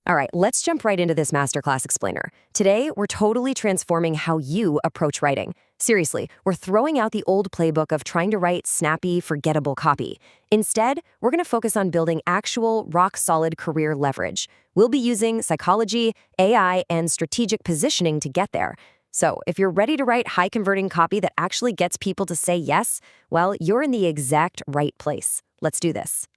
All right, let's jump right into this masterclass explainer. Today, we're totally transforming how you approach writing. Seriously, we're throwing out the old playbook of trying to write snappy, forgettable copy. Instead, we're going to focus on building actual, rock-solid career leverage. We'll be using psychology, AI, and strategic positioning to get there. So, if you're ready to write high-converting copy that actually gets people to say yes, well, you're in the exact right place. Let's do this.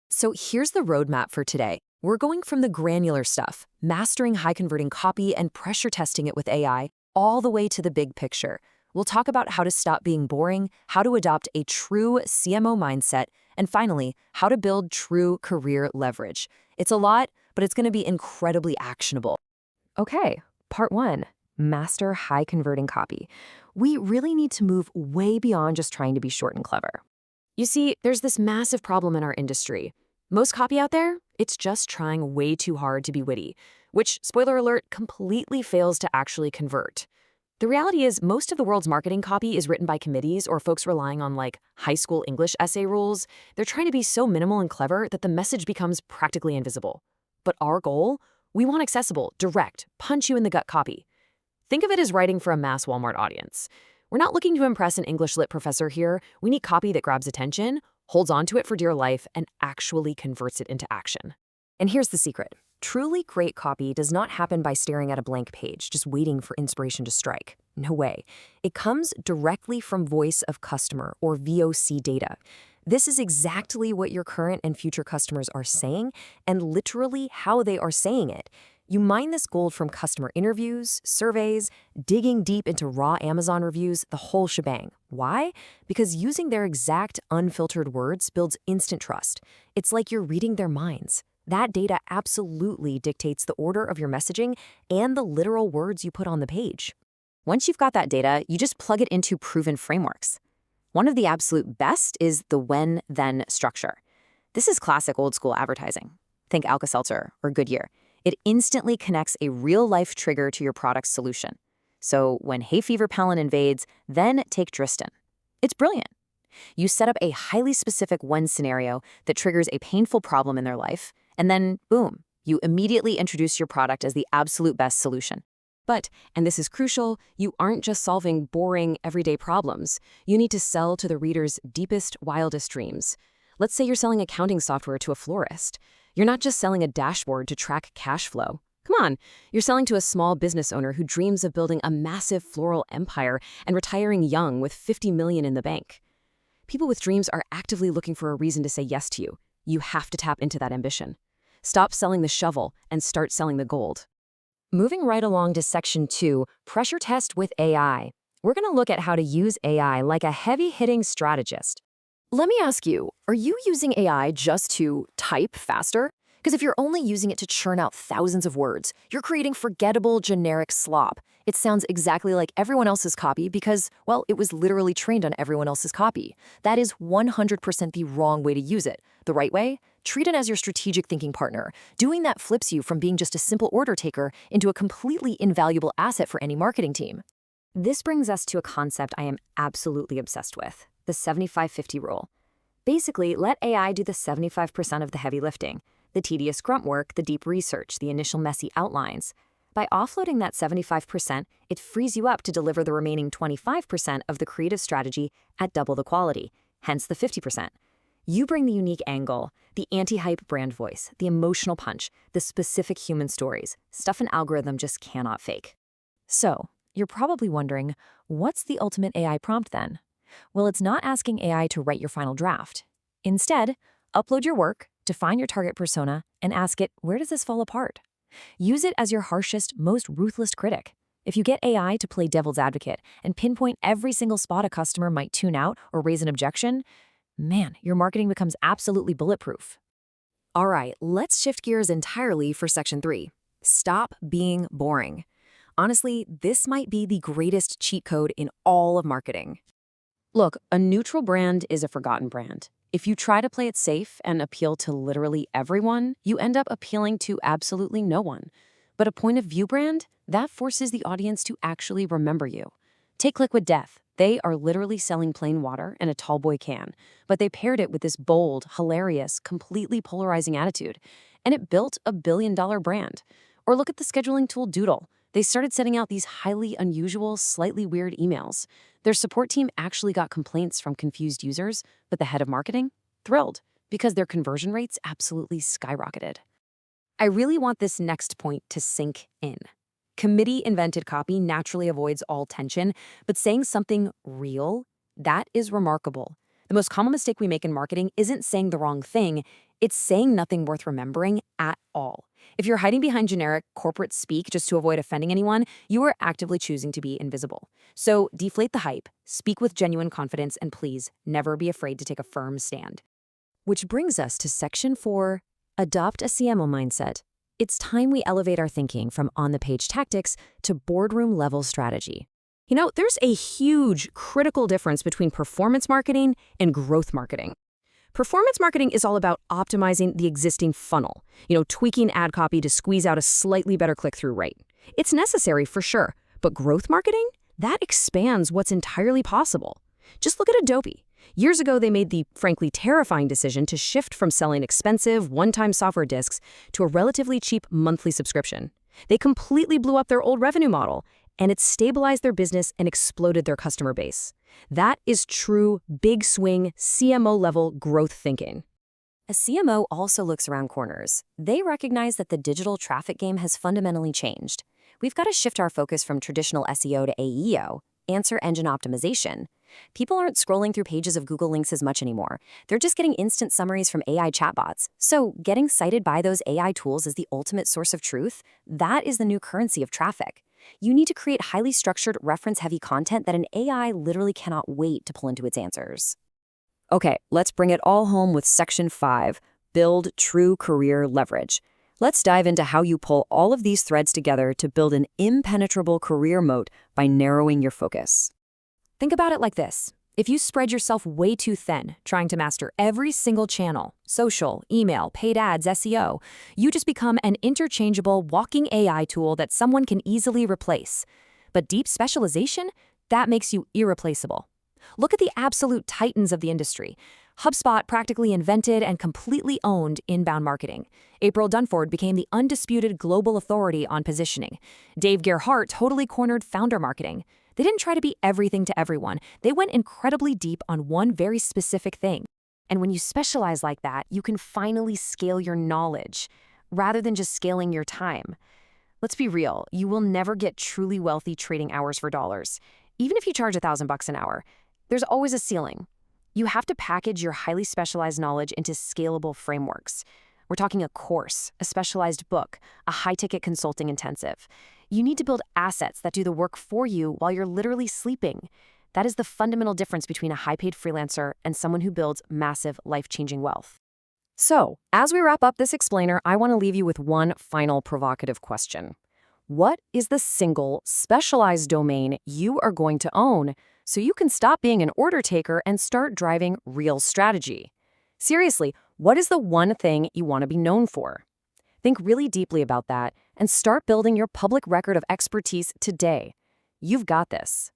So here's the roadmap for today. We're going from the granular stuff, mastering high-converting copy and pressure testing it with AI, all the way to the big picture. We'll talk about how to stop being boring, how to adopt a true CMO mindset, and finally, how to build true career leverage. It's a lot, but it's going to be incredibly actionable. Okay, part one, master high-converting copy. We really need to move way beyond just trying to be short and clever. You see, there's this massive problem in our industry. Most copy out there, it's just trying way too hard to be witty, which, spoiler alert, completely fails to actually convert. The reality is most of the world's marketing copy is written by committees or folks relying on high school English essay rules. They're trying to be so minimal and clever that the message becomes practically invisible. But our goal? We want accessible, direct, punch-you-in-the-gut copy. Think of it as writing for a mass Walmart audience. We're not looking to impress an English lit professor here. We need copy that grabs attention, holds onto it for dear life, and actually converts it into action. And here's the secret. Truly great copy does not happen by staring at a blank page, just waiting for inspiration to strike. No way. It comes directly from voice of customer, or VOC data. This is exactly what your current and future customers are saying, and literally how they are saying it. You mine this gold from customer interviews, surveys, digging deep into raw Amazon reviews, the whole shebang. Why? Because using their exact unfiltered words builds instant trust. It's like you're reading their minds. That data absolutely dictates the order of your messaging and the literal words you put on the page. Once you've got that data, you just plug it into proven frameworks. One of the absolute best is the when-then structure. This is classic old-school advertising. Think Alka-Seltzer or Goodyear. It instantly connects a real-life trigger to your product's solution. So when hay fever pollen invades, then take Dristan. It's brilliant. You set up a highly specific when scenario that triggers a painful problem in their life, and then, boom, you immediately introduce your product as the absolute best solution. But, and this is crucial, you aren't just solving boring, everyday problems. You need to sell to the reader's deepest, wildest dreams. Let's say you're selling accounting software to a florist. You're not just selling a dashboard to track cash flow. Come on, you're selling to a small business owner who dreams of building a massive floral empire and retiring young with $50 million in the bank. People with dreams are actively looking for a reason to say yes to you. You have to tap into that ambition. Stop selling the shovel and start selling the gold. Moving right along to section 2, pressure test with AI. We're going to look at how to use AI like a heavy-hitting strategist. Let me ask you, are you using AI just to type faster? Because if you're only using it to churn out thousands of words, you're creating forgettable, generic slop. It sounds exactly like everyone else's copy because, well, it was literally trained on everyone else's copy. That is 100% the wrong way to use it. The right way? Treat it as your strategic thinking partner. Doing that flips you from being just a simple order taker into a completely invaluable asset for any marketing team. This brings us to a concept I am absolutely obsessed with, the 75-50 rule. Basically, let AI do the 75% of the heavy lifting, the tedious grunt work, the deep research, the initial messy outlines. By offloading that 75%, it frees you up to deliver the remaining 25% of the creative strategy at double the quality, hence the 50%. You bring the unique angle, the anti-hype brand voice, the emotional punch, the specific human stories, stuff an algorithm just cannot fake. So, you're probably wondering, what's the ultimate AI prompt then? Well, it's not asking AI to write your final draft. Instead, upload your work, define your target persona, and ask it, where does this fall apart? Use it as your harshest, most ruthless critic. If you get AI to play devil's advocate and pinpoint every single spot a customer might tune out or raise an objection, man, your marketing becomes absolutely bulletproof. All right, let's shift gears entirely for section 3. Stop being boring. Honestly, this might be the greatest cheat code in all of marketing. Look, a neutral brand is a forgotten brand. If you try to play it safe and appeal to literally everyone, you end up appealing to absolutely no one. But a point of view brand, that forces the audience to actually remember you. Take Liquid Death. They are literally selling plain water in a tall boy can, but they paired it with this bold, hilarious, completely polarizing attitude. and it built a billion-dollar brand. Or look at the scheduling tool Doodle. They started sending out these highly unusual, slightly weird emails. Their support team actually got complaints from confused users, but the head of marketing? Thrilled, because their conversion rates absolutely skyrocketed. I really want this next point to sink in. Committee-invented copy naturally avoids all tension, but saying something real, that is remarkable. The most common mistake we make in marketing isn't saying the wrong thing, it's saying nothing worth remembering at all. If you're hiding behind generic corporate speak just to avoid offending anyone, you are actively choosing to be invisible. So deflate the hype, speak with genuine confidence, and please never be afraid to take a firm stand. Which brings us to Section 4, Adopt a CMO Mindset. It's time we elevate our thinking from on-the-page tactics to boardroom-level strategy. You know, there's a huge, critical difference between performance marketing and growth marketing. Performance marketing is all about optimizing the existing funnel, tweaking ad copy to squeeze out a slightly better click-through rate. It's necessary for sure, but growth marketing? That expands what's entirely possible. Just look at Adobe. Years ago, they made the, frankly, terrifying decision to shift from selling expensive, one-time software disks to a relatively cheap monthly subscription. They completely blew up their old revenue model, and it stabilized their business and exploded their customer base. That is true, big swing, CMO-level growth thinking. A CMO also looks around corners. They recognize that the digital traffic game has fundamentally changed. We've got to shift our focus from traditional SEO to AEO, answer engine optimization. People aren't scrolling through pages of Google links as much anymore. They're just getting instant summaries from AI chatbots. So getting cited by those AI tools as the ultimate source of truth, that is the new currency of traffic. You need to create highly structured, reference-heavy content that an AI literally cannot wait to pull into its answers. Okay, let's bring it all home with Section 5, Build True Career Leverage. Let's dive into how you pull all of these threads together to build an impenetrable career moat by narrowing your focus. Think about it like this. If you spread yourself way too thin, trying to master every single channel, social, email, paid ads, SEO, you just become an interchangeable walking AI tool that someone can easily replace. But deep specialization, that makes you irreplaceable. Look at the absolute titans of the industry. HubSpot practically invented and completely owned inbound marketing. April Dunford became the undisputed global authority on positioning. Dave Gerhardt totally cornered founder marketing. They didn't try to be everything to everyone. They went incredibly deep on one very specific thing. And when you specialize like that, you can finally scale your knowledge, rather than just scaling your time. Let's be real, you will never get truly wealthy trading hours for dollars. Even if you charge $1,000 an hour, there's always a ceiling. You have to package your highly specialized knowledge into scalable frameworks. We're talking a course, a specialized book, a high-ticket consulting intensive. You need to build assets that do the work for you while you're literally sleeping. That is the fundamental difference between a high-paid freelancer and someone who builds massive, life-changing wealth. So, as we wrap up this explainer, I want to leave you with one final provocative question. What is the single, specialized domain you are going to own so you can stop being an order taker and start driving real strategy? Seriously, what is the one thing you want to be known for? Think really deeply about that and start building your public record of expertise today. You've got this.